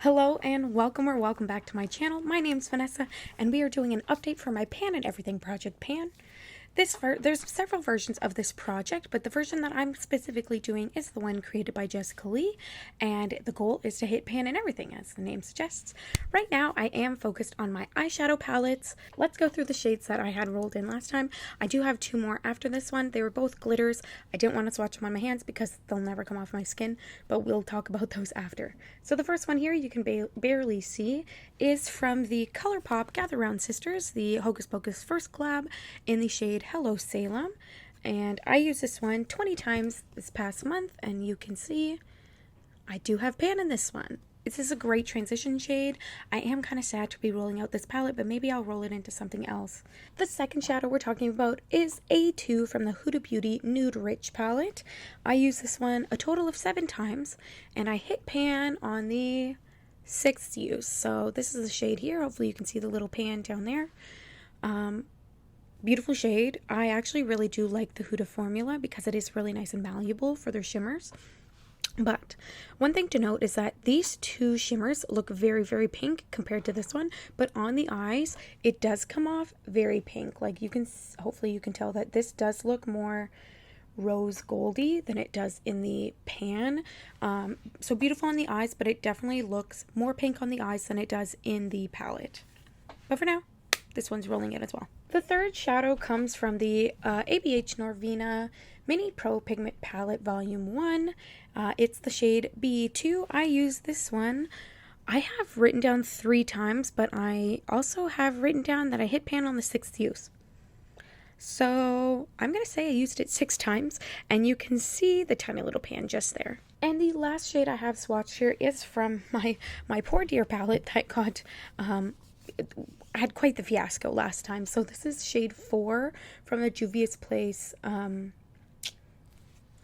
Hello and welcome or welcome back to my channel. My name's Vanessa and we are doing an update for my Pan and Everything project Pan. There's several versions of this project, but the version that I'm specifically doing is the one created by Jessica Lee, and the goal is to hit pan and everything, as the name suggests. Right now, I am focused on my eyeshadow palettes. Let's go through the shades that I had rolled in last time. I do have two more after this one. They were both glitters. I didn't want to swatch them on my hands because they'll never come off my skin, but we'll talk about those after. So the first one here you can barely see is from the ColourPop Gather Round Sisters, the Hocus Pocus first collab in the shade Hello Salem, and I used this one 20 times this past month, and you can see I do have pan in this one. This is a great transition shade. I am kind of sad to be rolling out this palette, but maybe I'll roll it into something else. The second shadow we're talking about is A2 from the Huda Beauty Nude Rich palette. I used this one a total of 7 times, and I hit pan on the 6th use. So this is the shade here. Hopefully you can see the little pan down there. Beautiful shade. I actually really do like the Huda formula because it is really nice and malleable for their shimmers. But one thing to note is that these two shimmers look very, very pink compared to this one, but on the eyes, it does come off very pink. Like hopefully you can tell that this does look more rose goldy than it does in the pan. So beautiful on the eyes, but it definitely looks more pink on the eyes than it does in the palette. But for now, this one's rolling in as well. The third shadow comes from the ABH Norvina Mini Pro Pigment Palette Volume 1. It's the shade B2. I use this one. I have written down 3 times, but I also have written down that I hit pan on the 6th use. So I'm going to say I used it 6 times, and you can see the tiny little pan just there. And the last shade I have swatched here is from my Poor Dear palette that got had quite the fiasco last time. So this is shade 4 from the Juvia's Place, what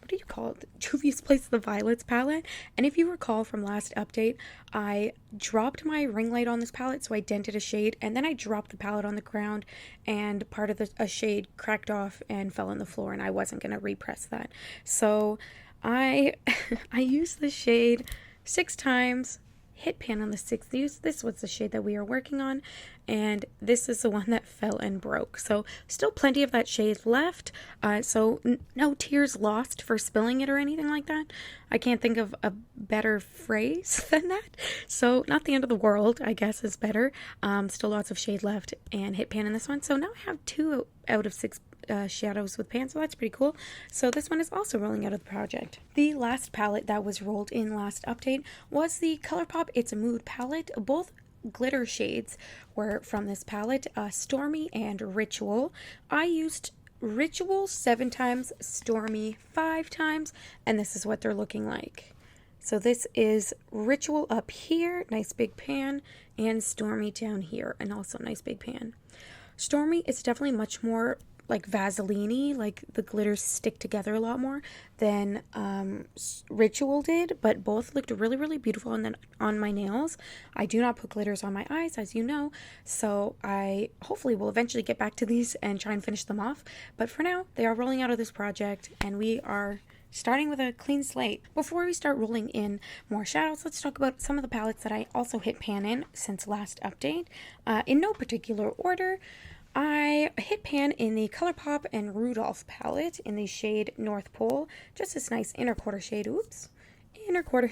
do you call it? Juvia's Place The Violets palette. And if you recall from last update, I dropped my ring light on this palette, so I dented a shade, and then I dropped the palette on the ground, and part of a shade cracked off and fell on the floor, and I wasn't going to repress that. So I used the shade 6 times, hit pan on the 6th use. This was the shade that we are working on, and this is the one that fell and broke. So still plenty of that shade left, so no tears lost for spilling it or anything like that. I can't think of a better phrase than that. So not the end of the world, I guess, is better. Still lots of shade left, and hit pan in this one. So now I have 2 out of 6 shadows with pan, so that's pretty cool. So this one is also rolling out of the project. The last palette that was rolled in last update was the ColourPop It's a Mood palette. Both glitter shades were from this palette, Stormy and Ritual. I used Ritual 7 times, Stormy 5 times, and this is what they're looking like. So this is Ritual up here, nice big pan, and Stormy down here, and also nice big pan. Stormy is definitely much more like Vaseline-y, like the glitters stick together a lot more than Ritual did, but both looked really, really beautiful. And then on my nails, I do not put glitters on my eyes, as you know, so I hopefully will eventually get back to these and try and finish them off. But for now, they are rolling out of this project, and we are starting with a clean slate. Before we start rolling in more shadows, let's talk about some of the palettes that I also hit pan in since last update. In no particular order, I hit pan in the ColourPop and Rudolph palette in the shade North Pole. Just this nice inner quarter shade. Oops. Inner quarter.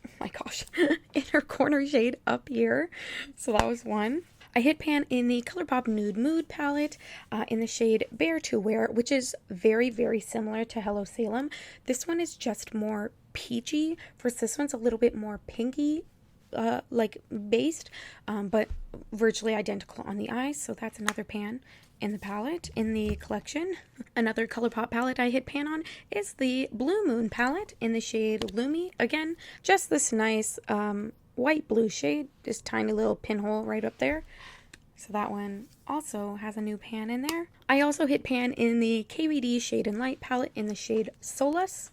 Oh my gosh. Inner corner shade up here. So that was one. I hit pan in the ColourPop Nude Mood palette in the shade Bare to Wear, which is very, very similar to Hello Salem. This one is just more peachy, versus this one's a little bit more pinky like based, but virtually identical on the eyes. So that's another pan in the palette in the collection. Another ColourPop palette I hit pan on is the Blue Moon palette in the shade Lumi. Again, just this nice white blue shade, this tiny little pinhole right up there. So that one also has a new pan in there. I also hit pan in the KVD Shade and Light palette in the shade Solace,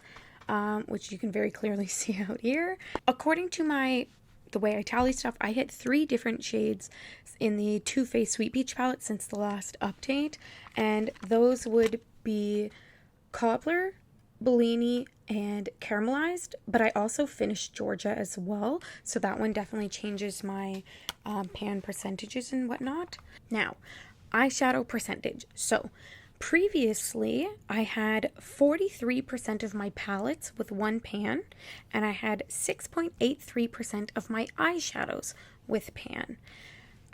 which you can very clearly see out here. According to the way I tally stuff, I hit 3 different shades in the Too Faced Sweet Peach palette since the last update, and those would be Cobbler, Bellini, and caramelized, but I also finished Georgia as well, so that one definitely changes my pan percentages and whatnot. Now, eyeshadow percentage. So previously I had 43% of my palettes with one pan, and I had 6.83% of my eyeshadows with pan.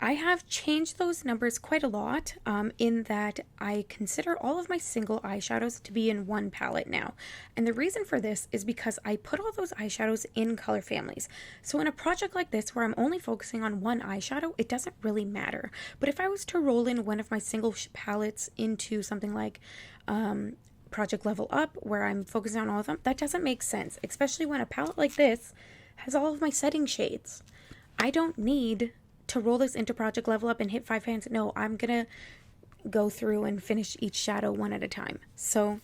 I have changed those numbers quite a lot, in that I consider all of my single eyeshadows to be in one palette now. And the reason for this is because I put all those eyeshadows in color families. So in a project like this where I'm only focusing on one eyeshadow, it doesn't really matter. But if I was to roll in one of my single palettes into something like Project Level Up, where I'm focusing on all of them, that doesn't make sense, especially when a palette like this has all of my setting shades. I don't need to roll this into Project Level Up and hit 5 pans. No, I'm gonna go through and finish each shadow one at a time. So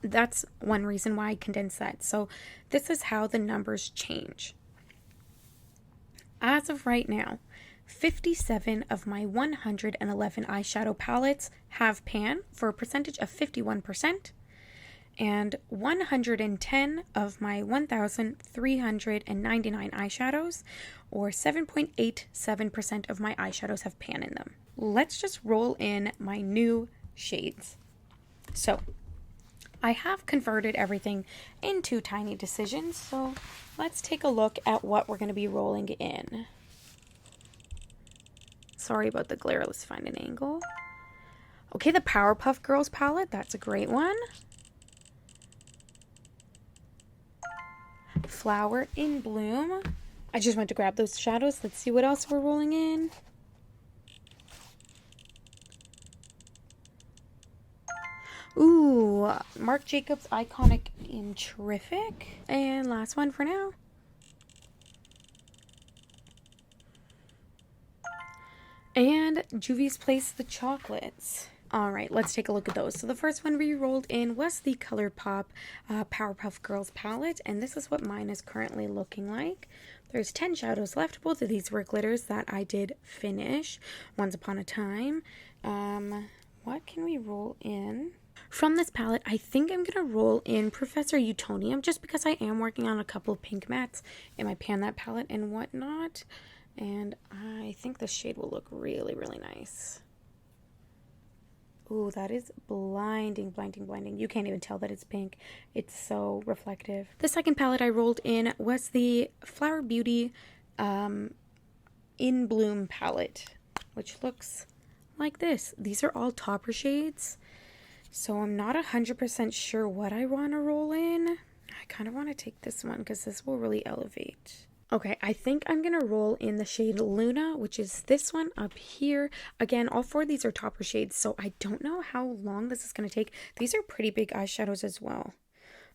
that's one reason why I condensed that. So this is how the numbers change. As of right now, 57 of my 111 eyeshadow palettes have pan for a percentage of 51%. And 110 of my 1,399 eyeshadows, or 7.87% of my eyeshadows, have pan in them. Let's just roll in my new shades. So I have converted everything into tiny decisions, so let's take a look at what we're going to be rolling in. Sorry about the glare, let's find an angle. Okay, the Powerpuff Girls palette, that's a great one. Flower in Bloom. I just went to grab those shadows. Let's see what else we're rolling in. Ooh, Marc Jacobs Iconic in Terrific. And last one for now. And Juvia's Place the Chocolates. All right, let's take a look at those. So the first one we rolled in was the ColourPop Powerpuff Girls palette, and this is what mine is currently looking like. There's 10 shadows left. Both of these were glitters that I did finish once upon a time. What can we roll in? From this palette, I think I'm going to roll in Professor Utonium, just because I am working on a couple of pink mattes in my Pan That palette and whatnot. And I think this shade will look really, really nice. Ooh, that is blinding, blinding, blinding. You can't even tell that it's pink. It's so reflective. The second palette I rolled in was the Flower Beauty In Bloom palette, which looks like this. These are all topper shades, so I'm not 100% sure what I want to roll in. I kind of want to take this one because this will really elevate. Okay, I think I'm going to roll in the shade Luna, which is this one up here. Again, all four of these are topper shades, so I don't know how long this is going to take. These are pretty big eyeshadows as well.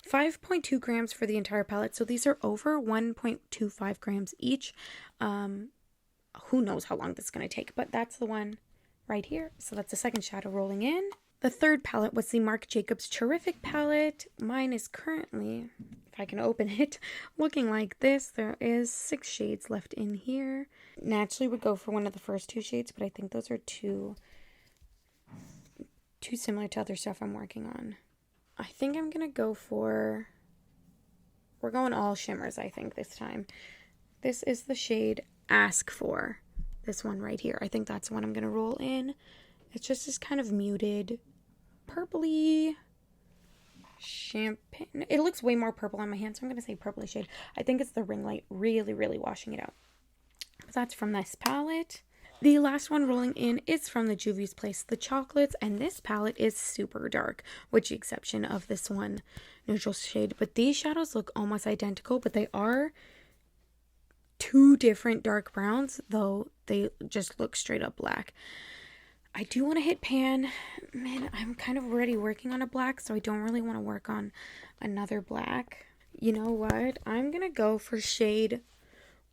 5.2 grams for the entire palette, so these are over 1.25 grams each. Who knows how long this is going to take, but that's the one right here. So that's the second shadow rolling in. The third palette was the Marc Jacobs Terrific palette. Mine is currently, if I can open it, looking like this. There is 6 shades left in here. Naturally would go for one of the first 2 shades, but I think those are too similar to other stuff I'm working on. I think I'm going to go for, we're going all shimmers, I think, this time. This is the shade Ask For. This one right here. I think that's the one I'm going to roll in. It's just this kind of muted purpley champagne. It looks way more purple on my hand, so I'm going to say purpley shade. I think it's the ring light really, really washing it out. But that's from this palette. The last one rolling in is from the Juvia's Place The Chocolates, and this palette is super dark, with the exception of this one neutral shade. But these shadows look almost identical, but they are 2 different dark browns, though they just look straight up black. I do want to hit pan. Man, I'm kind of already working on a black, so I don't really want to work on another black. You know what? I'm going to go for shade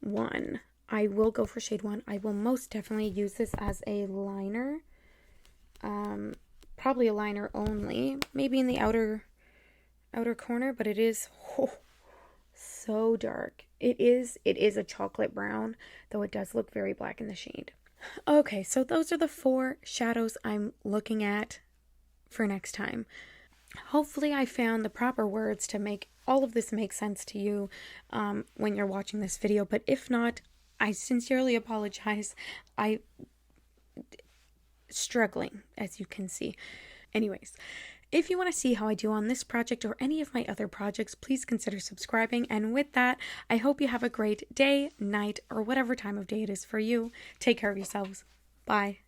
1. I will go for shade 1. I will most definitely use this as a liner. Probably a liner only. Maybe in the outer corner, but it is so dark. It is a chocolate brown, though it does look very black in the shade. Okay, so those are the 4 shadows I'm looking at for next time. Hopefully I found the proper words to make all of this make sense to you when you're watching this video, but if not, I sincerely apologize. I struggling, as you can see. Anyways, if you want to see how I do on this project or any of my other projects, please consider subscribing. And with that, I hope you have a great day, night, or whatever time of day it is for you. Take care of yourselves. Bye.